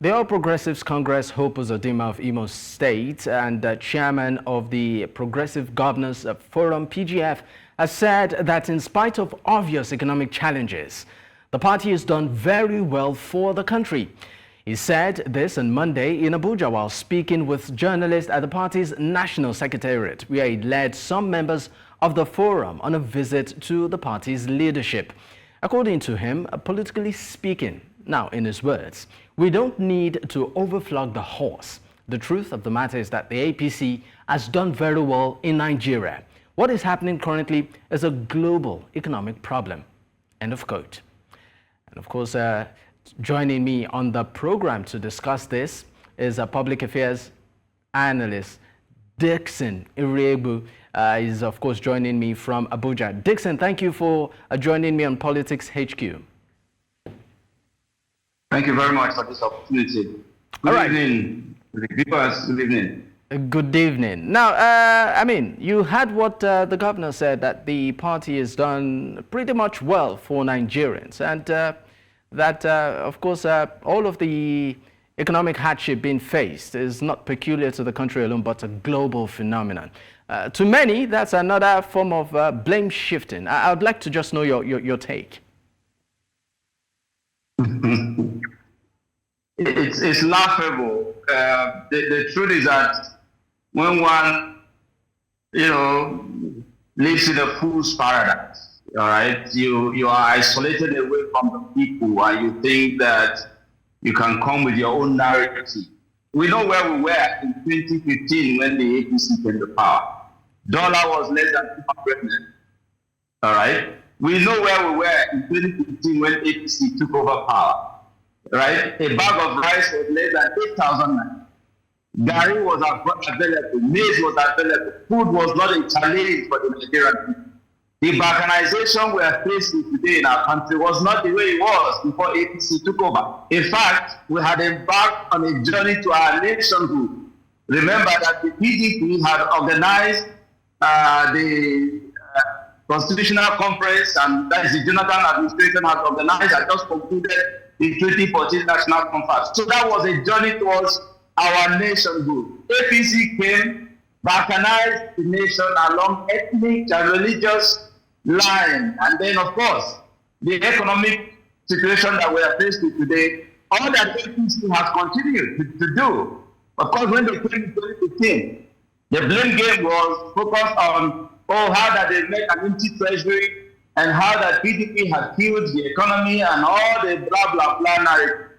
The All Progressives Congress Hope Uzodimma of Imo State and chairman of the Progressive Governors Forum PGF has said that in spite of obvious economic challenges, the party has done very well for the country. He said this on Monday in Abuja while speaking with journalists at the party's national secretariat, where he led some members of the forum on a visit to the party's leadership. According to him, politically speaking, now in his words, we don't need to overflog the horse. The truth of the matter is that the APC has done very well in Nigeria. What is happening currently is a global economic problem. End of quote. And of course, joining me on the program to discuss this is a public affairs analyst, Dickson Iroegbu. Is of course joining me from Abuja. Dickson, thank you for joining me on Politics HQ. Thank you very much for this opportunity. Good evening, viewers. Good evening. Good evening. Now, I mean, you had what the governor said, that the party has done pretty much well for Nigerians, and that, of course, all of the economic hardship being faced is not peculiar to the country alone, but a global phenomenon. To many, that's another form of blame shifting. I would like to just know your take. It's laughable. The truth is that when one, lives in a fool's paradise, all right, you are isolated away from the people, and you think that you can come with your own narrative. We know where we were in 2015 when the APC came to power. Dollar was less than 200 million. All right. We know where we were in 2015 when APC took over power. Right? A bag of rice was less than 8,000 naira. Gari was available, maize was available, food was not a challenge for the Nigerian people. The balkanization we are facing today in our country was not the way it was before APC took over. In fact, we had embarked on a journey to our nationhood. Remember that the PDP had organized the Constitutional Conference, and that is the Jonathan administration has organized and just concluded the 2014 National Conference. So that was a journey towards our nationhood. APC came, balkanized the nation along ethnic and religious lines. And then, of course, the economic situation that we are faced with today, all that APC has continued to do. Of course, when they came in 2015, the blame game was focused on, how that they make an empty treasury, and how that PDP had killed the economy and all the blah, blah, blah narrative.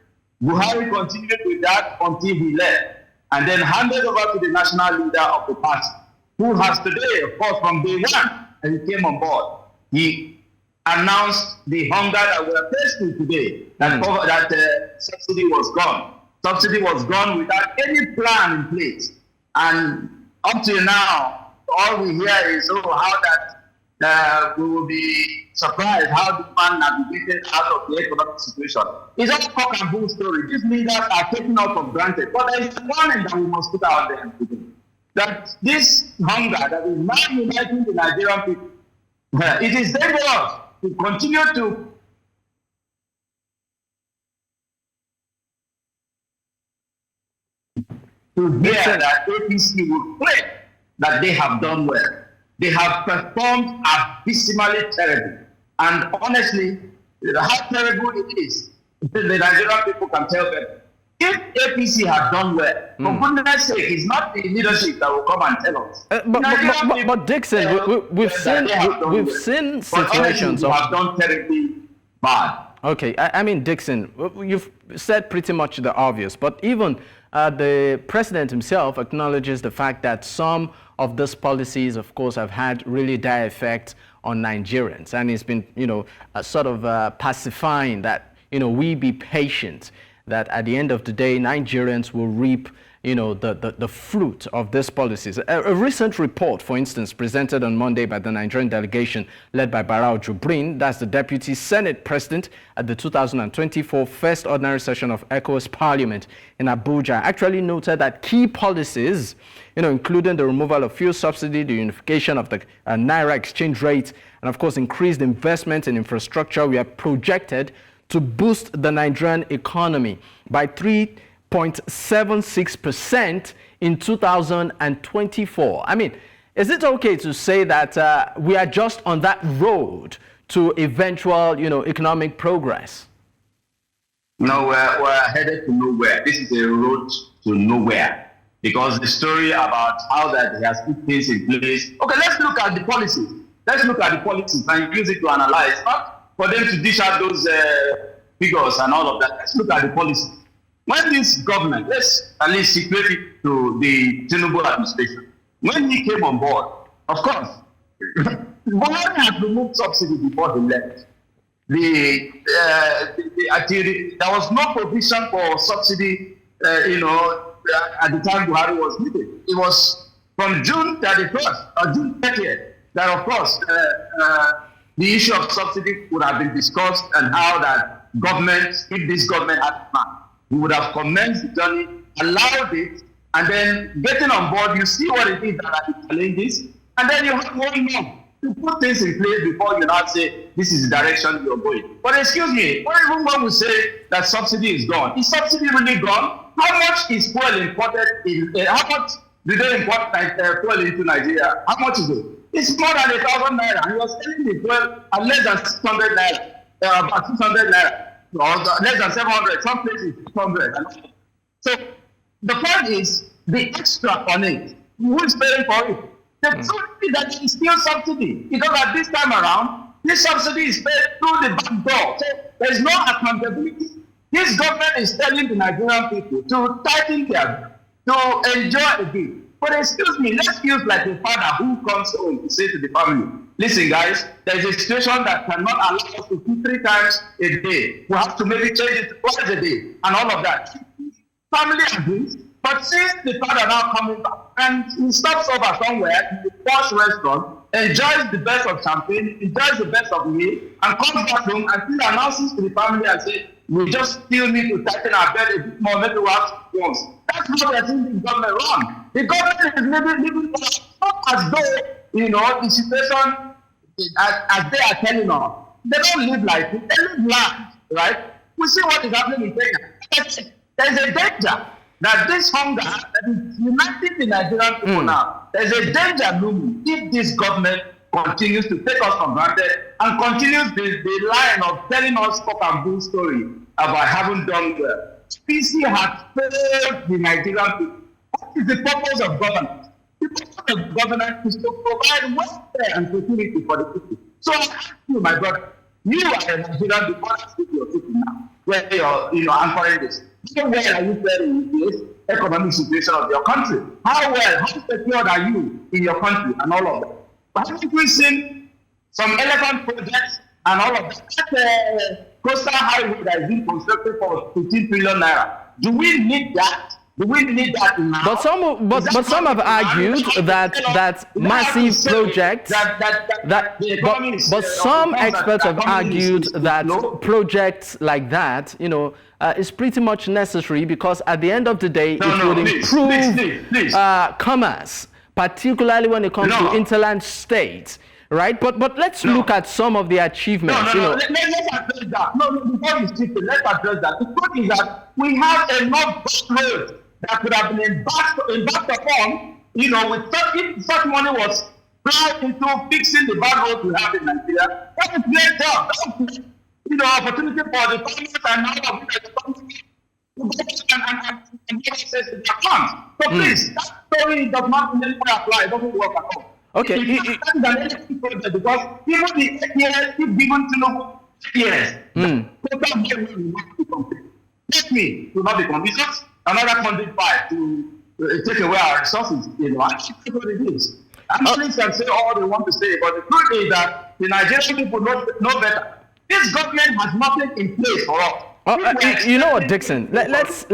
Buhari continued with that until he left, and then handed over to the national leader of the party, who has today, of course, from day one, and he came on board. He announced the hunger that we are facing today, that subsidy was gone. Subsidy was gone without any plan in place. And up till now, all we hear is, how that we will be surprised how the man navigated out of the economic situation. It's all cock and bull story. These leaders are taken out for granted. But there is one thing that we must put out there today, that this hunger that is now uniting the Nigerian people, it is dangerous to continue to hear that APC will claim that they have done well. They have performed abysmally terrible. And honestly, how terrible it is, the Nigerian people can tell them. If APC had done well, for goodness sake, it's not the leadership that will come and tell us. But Dickson, we've seen situations of... have done terribly bad. Okay, I mean, Dickson, you've said pretty much the obvious, but even the president himself acknowledges the fact that some of these policies, of course, have had really dire effect on Nigerians. And he's been, sort of pacifying that, we be patient, that at the end of the day, Nigerians will reap, the fruit of these policies. A recent report, for instance, presented on Monday by the Nigerian delegation led by Barau Jubrin, that's the Deputy Senate President at the 2024 First Ordinary Session of ECOWAS Parliament in Abuja, actually noted that key policies, including the removal of fuel subsidy, the unification of the Naira exchange rate, and of course increased investment in infrastructure, were projected to boost the Nigerian economy by 0.76% in 2024. I mean, is it okay to say that we are just on that road to eventual, economic progress? No, we're headed to nowhere. This is a road to nowhere. Because the story about how that he has put things in place. Okay, let's look at the policies. Let's look at the policies and use it to analyze. Not for them to dish out those figures and all of that. Let's look at the policies. When this government, let's at least equate it to the Tinubu administration. When he came on board, of course, Buhari had removed subsidy before he left. There was no provision for subsidy, at the time Buhari was leaving. It was from June 31st or June 30th that, of course, the issue of subsidy would have been discussed and how that government, if this government had a plan, we would have commenced the journey, allowed it, and then getting on board, you see what it is that are the challenges, and then you have 1 month to put things in place before you now say, this is the direction you're going. But excuse me, what even when we say that subsidy is gone? Is subsidy really gone? How much is fuel imported how much do they import fuel into Nigeria? How much is it? It's more than 1,000 naira. And you're selling the fuel at less than 600 naira, about 600 naira, or less than 700, some places 600. So the point is, the extra on it, who is paying for it? The truth is that it's still subsidy, because at this time around, this subsidy is paid through the back door. So there's no accountability. This government is telling the Nigerian people to tighten their to enjoy a bit. But excuse me, let's use like a father who comes home to say to the family, listen guys, there's a situation that cannot allow us to cook 3 times a day. We have to maybe change it twice a day and all of that. Family agrees, but since the father now coming back and he stops over somewhere in the posh restaurant, enjoys the best of champagne, enjoys the best of meal, and comes back home and still announces to the family and says, we just still need to tighten our bed a bit more, maybe we have once. That's how we are seeing the government run. The government is living not as though, the situation, as they are telling us. They don't live like it, they live life, right? We see what is happening in Kenya. There's a danger that this hunger that is uniting the Nigerian people now, there's a danger looming if this government continues to take us for granted and continues the line of telling us cock and bull story about having done well. APC has failed the Nigerian people. What is the purpose of governance? The purpose of governance is to provide welfare and security for the people. So I ask you, my brother, you are a Nigerian people, you're sitting now, where you're anchoring this. How well are you faring in this economic situation of your country? How well, how secured are you in your country and all of that? But haven't we seen some elephant projects and all of that coastal highway that is being constructed for 15 trillion naira? Do we need that? Do we need that now? But some have argued that massive projects but some experts have argued that projects like that, is pretty much necessary, because at the end of the day it would improve commerce, particularly when it comes to interland states. Right, but let's look at some of the achievements. Let's address that. Before you speak, let's address that. The truth is that we have enough roads that could have been embarked upon, with such money was plowed into fixing the bad roads we have in Nigeria. That is a great job. That was, opportunity for the farmers and all of it and access to their farms. So please, that story does not really apply. It doesn't work at all. Okay. Because even the APS, if given to no yes, let me to not be convinced. Another funding fight to take away our resources. I think what it is. Analysts can say all they want to say, but the truth is that the Nigerian people know better. This government has nothing in place for us. You know what, Dickson? Let's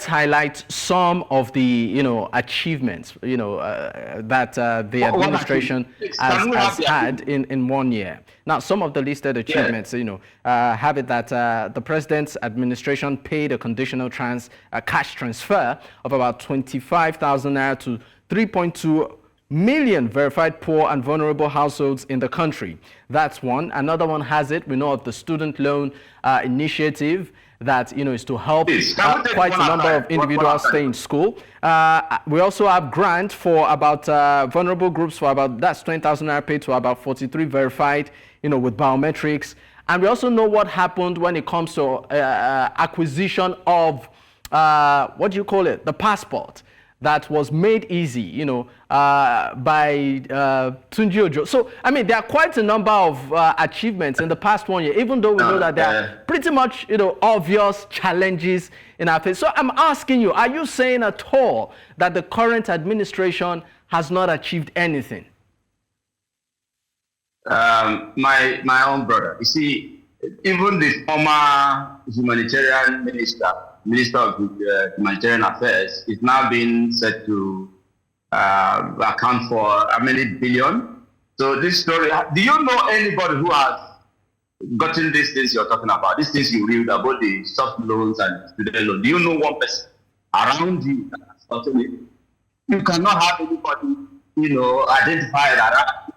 highlight some of the achievements that the administration has had in 1 year. Now, some of the listed achievements, have it that the president's administration paid a conditional cash transfer of about 25,000 naira to 3.2 million verified poor and vulnerable households in the country. That's one. Another one has it. We know of the student loan initiative that, is to help quite a number of individuals stay in school. We also have grant for about vulnerable groups for about, that's 20,000 naira paid to about 43 verified, with biometrics. And we also know what happened when it comes to acquisition of, what do you call it? The passport that was made easy, by Tunji Ojo. So, I mean, there are quite a number of achievements in the past 1 year, even though we know that there are pretty much, obvious challenges in our face. So I'm asking you, are you saying at all that the current administration has not achieved anything? My own brother, you see, even the former humanitarian Minister of Humanitarian Affairs, is now being said to account for how many billion. So this story, do you know anybody who has gotten these things you're talking about, these things you read about the soft loans and student loans? Do you know one person around you that has gotten it? You cannot have anybody, identified around.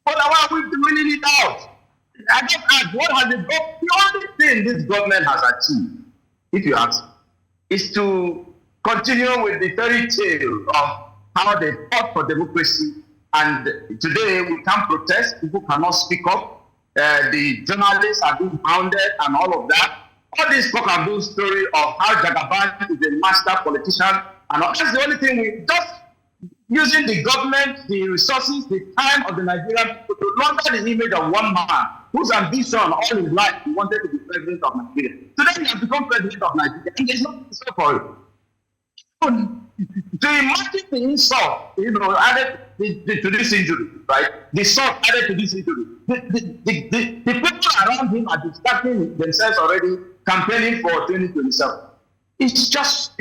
Otherwise, we've been winning it out. I just ask, what has it got? The only thing this government has achieved, if you ask, is to continue with the fairy tale of how they fought for democracy. And today we can't protest, people cannot speak up, the journalists are being hounded and all of that. All this talk and do story of how Jagaban is a master politician, and that's the only thing we just using the government, the resources, the time of the Nigerian people to launder the image of one man whose ambition all his life he wanted to be president of Nigeria. Today he has become president of Nigeria, and there's nothing to say for it. To imagine the insult, added to this injury, right? The salt added to this injury. The people around him are distracting themselves already, campaigning for 2027. It's just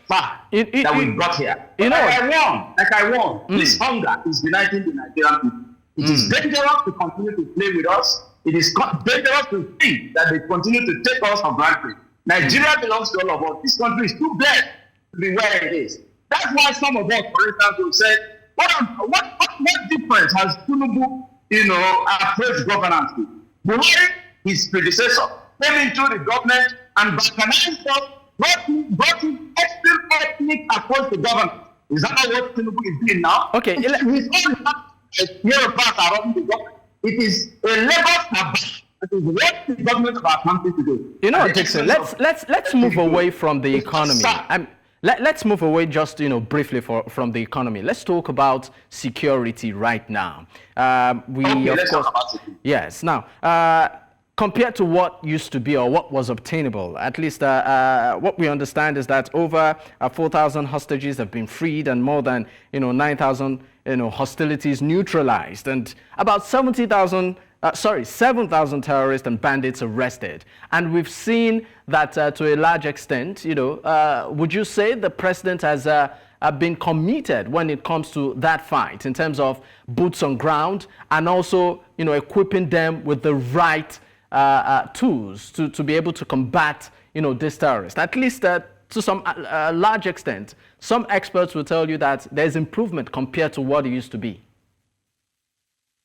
fact that we got here. Like I warned, this hunger is uniting the Nigerian people. It is dangerous to continue to play with us. It is dangerous to think that they continue to take us for granted. Nigeria belongs to all of us. This country is too blessed to be where it is. That's why some of us, for instance, will say, what difference has Tinubu, approached governance to? Buhari, his predecessor, came into the government and balkanized us, brought in extreme ethnic approach to governance. Is that what Tinubu is doing now? Okay. His own Yoruba are running the government. It is a labor sabbath. That is what the government of our country to do. Dickson, let's move away from the economy. Let's move away just, briefly from the economy. Let's talk about security right now. Let's talk about security. Yes. Now, compared to what used to be or what was obtainable, at least what we understand is that over 4,000 hostages have been freed and more than 9,000 hostilities neutralized, and about 7,000 terrorists and bandits arrested. And we've seen that to a large extent, would you say the president has been committed when it comes to that fight in terms of boots on ground and also equipping them with the right tools to be able to combat, this terrorist? At least to some large extent, some experts will tell you that there's improvement compared to what it used to be.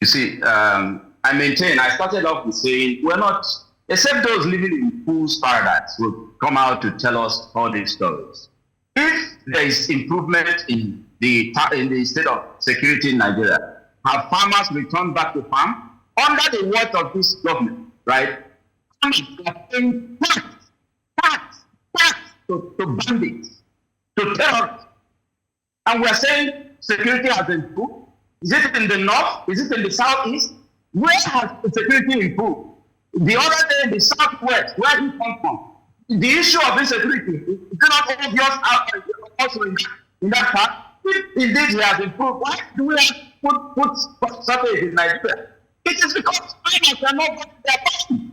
You see, I started off with saying we're not, except those living in fool's paradise will come out to tell us all these stories. If there is improvement in the state of security in Nigeria, have farmers returned back to farm under the watch of this government, right? Farmers are paying tax to bandits, to terrorists. And we're saying security has improved. Is it in the north? Is it in the southeast? Where has the security improved? The other day in the southwest, where he comes from, the issue of insecurity is not obvious also in that part. If indeed he has improved, why do we have put surface in Nigeria? It is because farmers are not getting their money.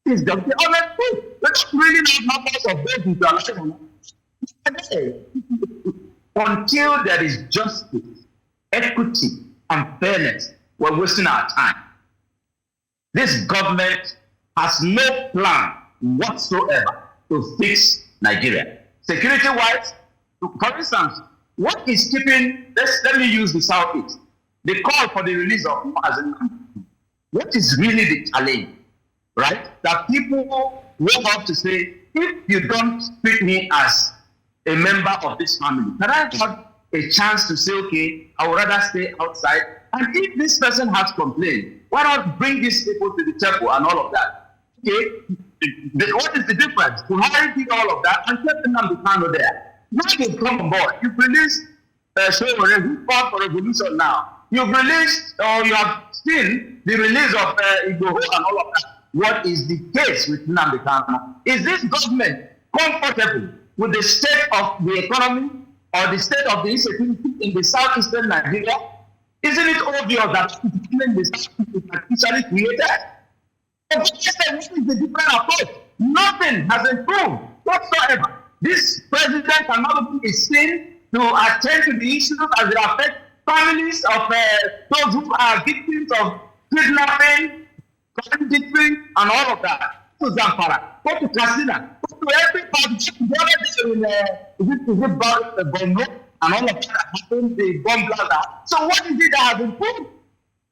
It's just the honest truth. We don't really know numbers of those who are alive. Until there is justice, equity, and fairness, we're wasting our time. This government has no plan whatsoever to fix Nigeria. Security-wise, for instance, What is keeping, let me use the Southeast, the call for the release of Mazen. What is really the challenge, right? That people will have to say, if you don't treat me as a member of this family, can I have a chance to say, okay, I would rather stay outside? And if this person has complained, why not bring these people to the temple and all of that? Okay, what is the difference? Buhari did all of that and kept the Kano there. Now you've come on board. You've released who fought for revolution now. You've released, or you have seen the release of Igbo and all of that. What is the case with Nnamdi Kanu? Is this government comfortable with the state of the economy or the state of the insecurity in the southeastern Nigeria? Isn't it obvious that the southeast is artificially created? What is the different approach? Nothing has improved whatsoever. This president cannot be seen to attend to the issues as they affect families of those who are victims of kidnapping, banditry, and all of that. Go to Zamfara, go to Katsina, go to every part. The Borno and all of that happened, the bomb blast. So what is it that has improved?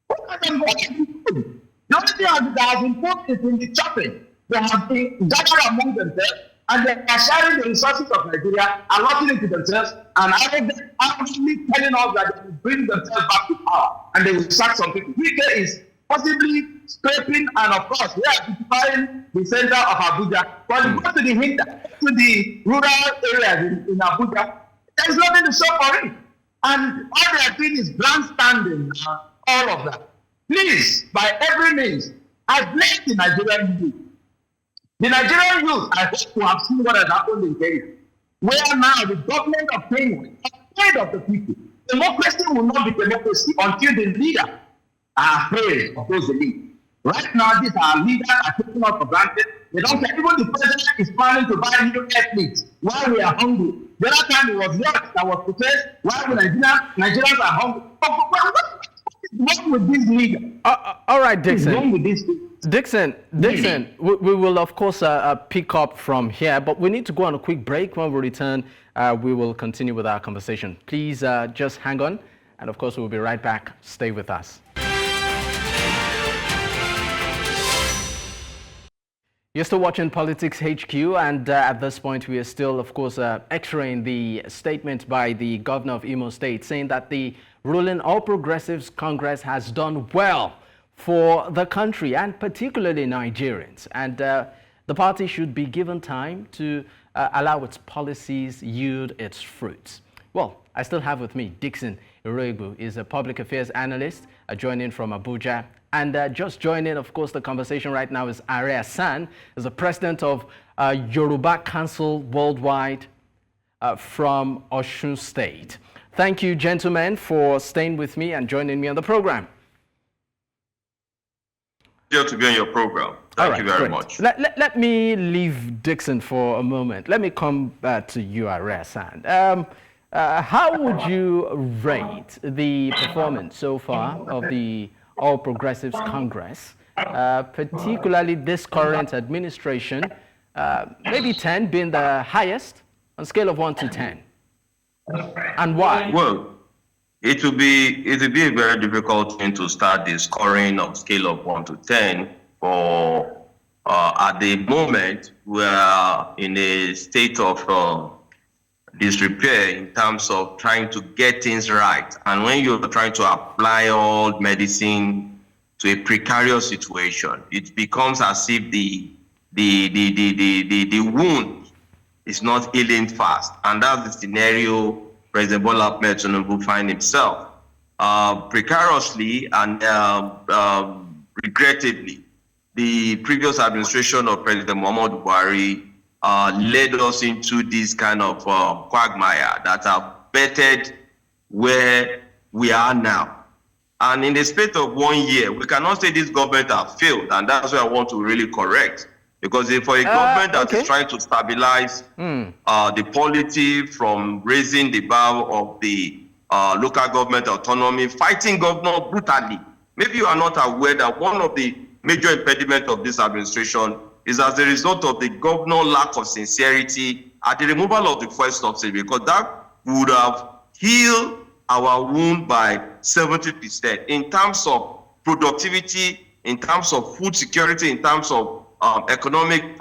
What has improved? The only thing that has improved is in the chopping. They have been gathered among themselves and they are sharing the resources of Nigeria, allotting it to themselves, and actually telling us that they will bring themselves back to power and they will sack some people. Wike is possibly scraping, and of course, we are occupying the center of Abuja. But you go to the hinter, to the rural areas in Abuja, there's nothing to show for it. And all they are doing is grandstanding, all of that. Please, by every means, I blame the Nigerian youth. The Nigerian youth, I hope to have seen what has happened in Kenya, where now the government of Kenya is afraid of the people. Democracy will not be democracy until the leader are afraid of those they lead. Right now, these are leaders are taking us for granted. They don't care. Even the president is planning to buy new athletes while we are hungry. The other time it was yacht that was protest while the Nigerians are hungry. What's wrong with this leader? All right, Dickson. What's wrong with this leader? Dixon, we will of course pick up from here, but we need to go on a quick break. When we return, we will continue with our conversation. Please just hang on, and of course we'll be right back. Stay with us. You're still watching Politics HQ, and at this point we are still, of course, x-raying the statement by the governor of Imo State, saying that the ruling All Progressives Congress has done well for the country and particularly Nigerians, and the party should be given time to allow its policies yield its fruits. Well, I still have with me Dickson Iroegbu, is a public affairs analyst, joining from Abuja, and just joining, of course, the conversation right now is Aare Hassan, is the president of Yoruba Council Worldwide from Osun State. Thank you, gentlemen, for staying with me and joining me on the program. To be on your program. Thank you very much. Let me leave Dickson for a moment. Let me come back to you, Aare Hassan. How would you rate the performance so far of the All Progressives Congress, particularly this current administration, maybe 10 being the highest on a scale of 1 to 10? And why? Well, it will be a very difficult thing to start the scoring of scale of 1 to 10. For at the moment, we are in a state of disrepair in terms of trying to get things right. And when you're trying to apply all medicine to a precarious situation, it becomes as if the wound is not healing fast. And that's the scenario President Bola Ahmed Tinubu find himself precariously, and regrettably, the previous administration of President Muhammadu Buhari led us into this kind of quagmire that have bettered where we are now. And in the space of 1 year, we cannot say this government has failed, and that's what I want to really correct. Because for a government that is trying to stabilize the polity from raising the bar of the local government autonomy, fighting governor brutally. Maybe you are not aware that one of the major impediments of this administration is as a result of the governor lack of sincerity at the removal of the fuel subsidy, because that would have heal our wound by 70% in terms of productivity, in terms of food security, in terms of economic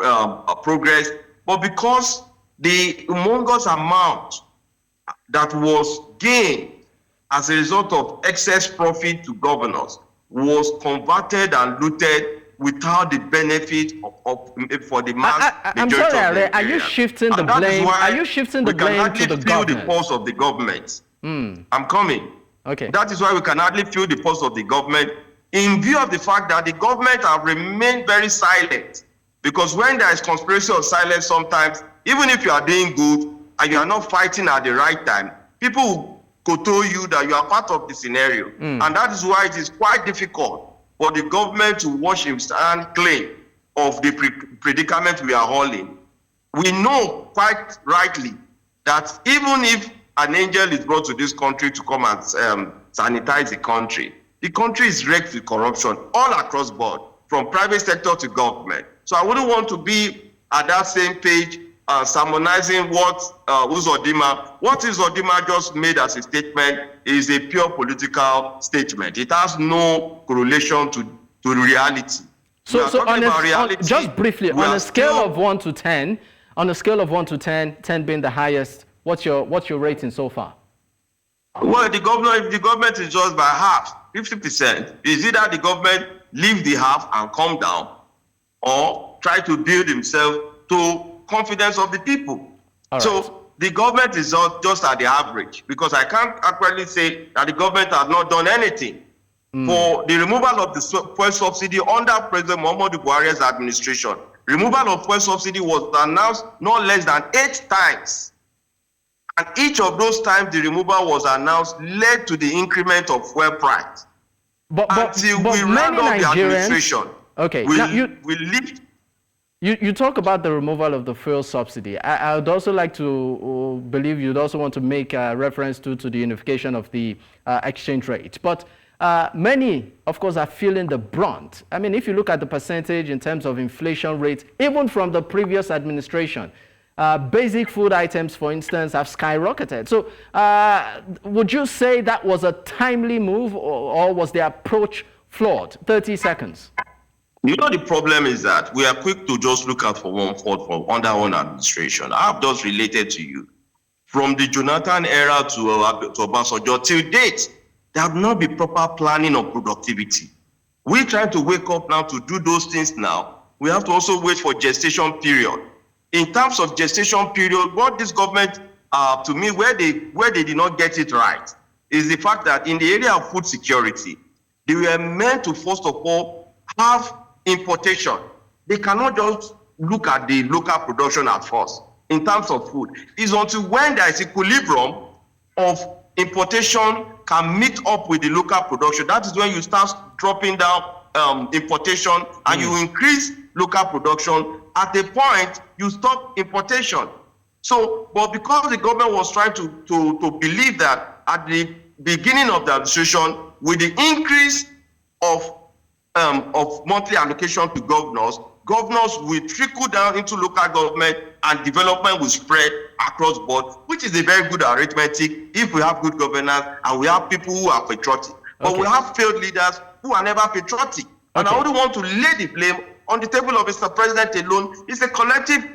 progress. But because the humongous amount that was gained as a result of excess profit to governors was converted and looted without the benefit for the mass I'm majority sorry, of Aare, are you shifting the blame? Are you shifting the blame to the government? We can hardly feel the pulse of the government. I'm coming. Okay. That is why we can hardly feel the pulse of the government in view of the fact that the government have remained very silent. Because when there is conspiracy of silence sometimes, even if you are doing good and you are not fighting at the right time, people could tell you that you are part of the scenario. And that is why it is quite difficult for the government to wash its hand clean of the predicament we are all in. We know quite rightly that even if an angel is brought to this country to come and sanitize the country is wrecked with corruption all across board, from private sector to government. So I wouldn't want to be at that same page sermonizing what Uzodimma. What Uzodimma just made as a statement is a pure political statement. It has no correlation to reality. So just briefly, on a scale of 1 to 10, on a scale of 1 to 10, 10 being the highest, what's your rating so far? Well, if the government is just by half, 50%, is either the government leave the half and come down, or try to build himself to confidence of the people. So the government is just at the average, because I can't actually say that the government has not done anything. For the removal of the fuel subsidy under President Muhammadu Buhari's administration, removal of fuel subsidy was announced no less than 8 times. And each of those times the removal was announced led to the increment of fuel price. Until we round up the administration, we lift. You talk about the removal of the fuel subsidy. I would also like to believe you'd also want to make a reference to the unification of the exchange rate. But many, of course, are feeling the brunt. I mean, if you look at the percentage in terms of inflation rate, even from the previous administration, basic food items, for instance, have skyrocketed. So would you say that was a timely move, or was the approach flawed? 30 seconds. You know, the problem is that we are quick to just look out for one fault from under one administration. I have just related to you. From the Jonathan era to Obasanjo till date, there have not been proper planning of productivity. We're trying to wake up now to do those things now. We have to also wait for gestation period. In terms of gestation period, what this government, to me, where they did not get it right, is the fact that in the area of food security, they were meant to, first of all, have importation. They cannot just look at the local production at first in terms of food. It's until when there is equilibrium of importation can meet up with the local production. That is when you start dropping down importation and you increase local production. At a point, you stop importation. So, but because the government was trying to believe that at the beginning of the administration, with the increase of monthly allocation to governors will trickle down into local government and development will spread across board, which is a very good arithmetic if we have good governance and we have people who are patriotic. But we have failed leaders who are never patriotic. And I wouldn't want to lay the blame on the table of Mr. President alone. It's a collective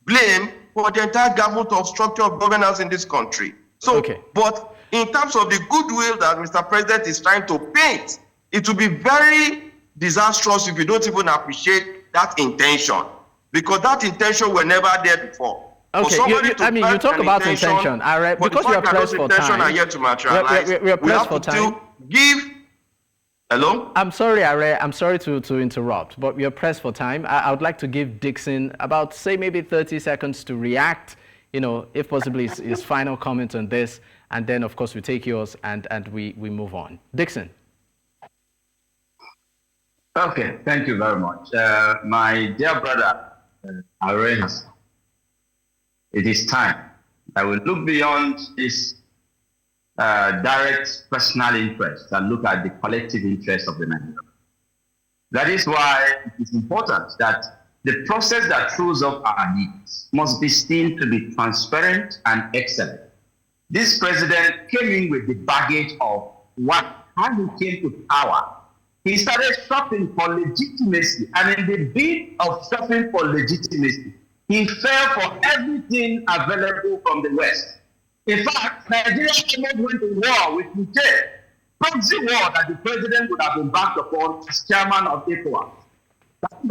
blame for the entire government of structure of governance in this country. So, but in terms of the goodwill that Mr. President is trying to paint, it will be very disastrous if you don't even appreciate that intention, because that intention were never there before. Okay, you talk about intention, Aare, because we are pressed for time. Are yet to materialize. We are pressed for time. Hello? I'm sorry, Aare. I'm sorry to interrupt, but we are pressed for time. I would like to give Dickson about, say, maybe 30 seconds to react, if possibly his final comment on this, and then, of course, we take yours and we move on. Dickson. Okay, thank you very much. My dear brother, Aare Hassan, it is time that we look beyond this direct personal interest and look at the collective interest of the Nigerians. That is why it is important that the process that throws up our needs must be seen to be transparent and excellent. this president came in with the baggage of how he came to power. He started shopping for legitimacy, and in the bid of shopping for legitimacy, he fell for everything available from the West. In fact, Nigeria almost went to war with Niger, proxy war that the president would have been backed upon as chairman of ECOWAS.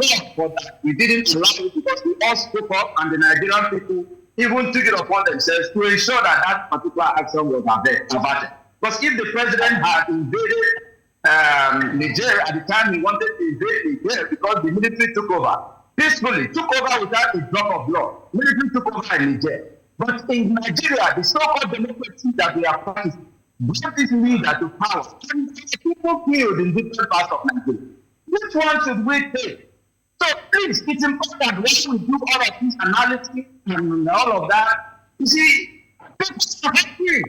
Thank God for that. We didn't allow it because we all spoke up, and the Nigerian people even took it upon themselves to ensure that that particular action was averted. Because if the president had invaded Niger at the time he wanted to invade Niger, because the military took over peacefully, took over without a drop of blood. Military took over in Niger. But in Nigeria, the so-called democracy that we are practicing brought this leader to power. And people killed in different parts of Nigeria. Which one should we take? So please, it's important when we do all of this analysis and all of that. You see, people are happy.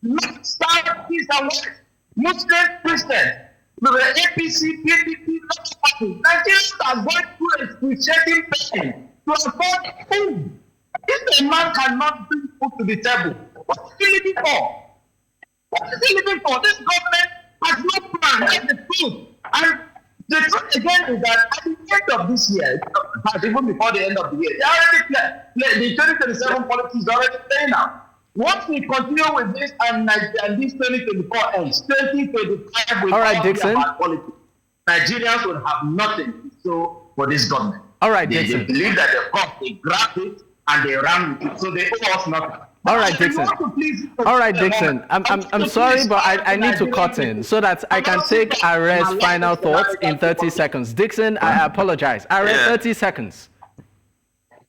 Not South, East, and West. Muslims, Christians, the APC, PDP, Nigerians are going through excruciating pain to afford food. If a man cannot bring food to the table, what is he living for? What is he living for? This government has no plan. That's the truth. And the truth again is that at the end of this year, even before the end of the year, they already the 2027 policy is already playing out. Once we continue with this and this 2024 ends, 2025 will be about politics. Nigerians will have nothing to show for this government. All right, they Dickson. Believe that they grab it and they ran with it, so they owe us nothing. All right, Dickson. All right, Dickson. I'm sorry, but I need to cut in so that I can take Aare's final thoughts in 30 seconds. Dickson, I apologize. Aare, 30 seconds.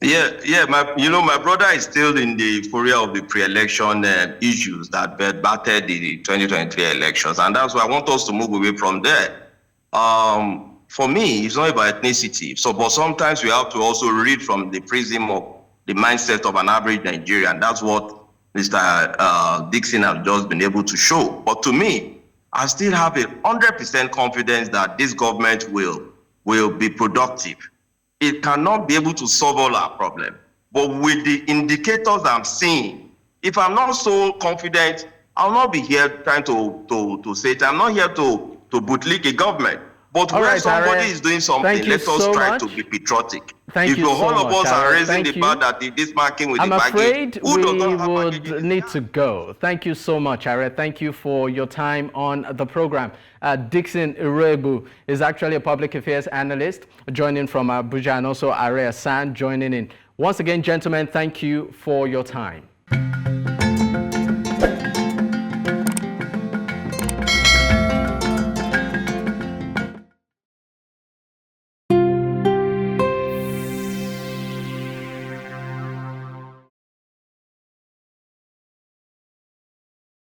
Yeah. My brother is still in the euphoria of the pre-election issues that battered the 2023 elections, and that's why I want us to move away from there. For me, it's not about ethnicity. But sometimes we have to also read from the prism of the mindset of an average Nigerian. That's what Mr. Dickson has just been able to show. But to me, I still have 100% confidence that this government will be productive. It cannot be able to solve all our problems. But with the indicators I'm seeing, if I'm not so confident, I'll not be here trying to say it. I'm not here to bootlick a government. But when somebody is doing something, let us try to be patriotic. Thank you so much. If all of us are raising the bar that this marking with the baggage, I'm afraid we would need to go. Thank you so much, Aare. Thank you for your time on the program. Dickson Iroegbu is actually a public affairs analyst joining from Abuja, and also Aare Hassan joining in. Once again, gentlemen, thank you for your time.